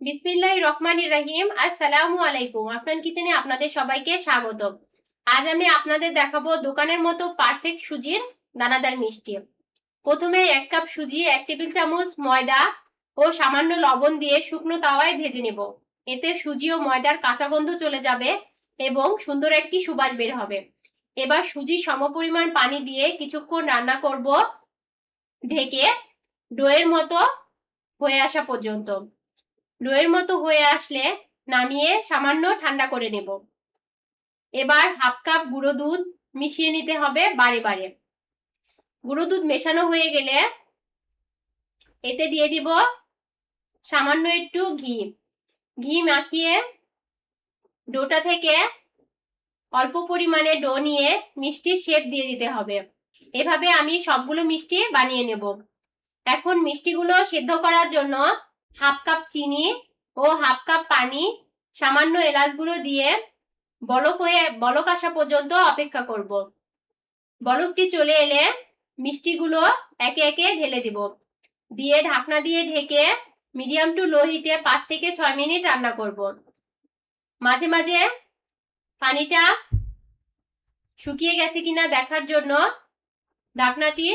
বিসমিল্লাহির রহমানির রহিম। আসসালামু আলাইকুম। আফনান কিচেনে আপনাদের সবাইকে স্বাগত। আজ আমি আপনাদের দেখাবো দোকানের মতো পারফেক্ট সুজির দানাদার মিষ্টি। প্রথমে 1 কাপ সুজি, 1 টেবিল চামচ ময়দা ও সামান্য লবণ দিয়ে শুকনো তাওয়ায় ভেজে নেব। এতে সুজি ও ময়দার কাঁচা গন্ধ চলে যাবে এবং সুন্দর একটি সুবাস বের হবে। এবার সুজির সমপরিমাণ পানি দিয়ে কিছুক্ষণ রান্না করব, ঢেকে ডোয়ের মতো হয়ে আসা পর্যন্ত। ডোয়ের মতো হয়ে আসলে নামিয়ে সামান্য ঠান্ডা করে নেব। এবার 1/2 কাপ গুঁড়ো দুধ মিশিয়ে নিতে হবে বারে বারে। গুঁড়ো দুধ মেশানো হয়ে গেলে এতে দিয়ে দিব সামান্য একটু ঘি মাখিয়ে ডোটা থেকে অল্প পরিমাণে ডো নিয়ে মিষ্টির শেপ দিয়ে দিতে হবে। এভাবে আমি সবগুলো মিষ্টি বানিয়ে নেব। এখন মিষ্টিগুলো সিদ্ধ করার জন্য 1/2 কাপ চিনি ও 1/2 কাপ পানি, সামান্য এলাচ গুঁড়ো দিয়ে বলক আসা পর্যন্ত অপেক্ষা করব। বলকটি চলে এলে মিষ্টিগুলো একে একে ঢেলে দিব। দিয়ে ঢাকনা দিয়ে ঢেকে মিডিয়াম টু লো হিটে 5 থেকে 6 মিনিট রান্না করব। মাঝে মাঝে পানিটা শুকিয়ে গেছে কিনা দেখার জন্য ঢাকনাটি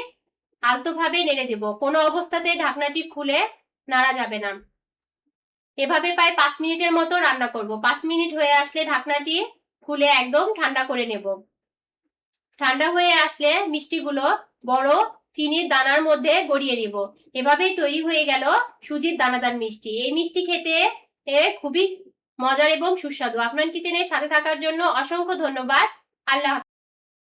আলতোভাবে নেড়ে দেব। কোনো অবস্থাতে ঢাকনাটি খুলে নাড়া যাবে না। এভাবে প্রায় 5 মিনিটের মতো রান্না করব। 5 মিনিট হয়ে আসলে ঢাকনাটি খুলে একদম ঠান্ডা করে নেব। ঠান্ডা হয়ে আসলে মিষ্টিগুলো বড় চিনির দানার মধ্যে গড়িয়ে নিব। এভাবেই তৈরি হয়ে গেল সুজির দানাদার মিষ্টি। এই মিষ্টি খেতে খুবই মজার এবং সুস্বাদু। আপনার কিচেনের সাথে থাকার জন্য অসংখ্য ধন্যবাদ। আল্লাহ।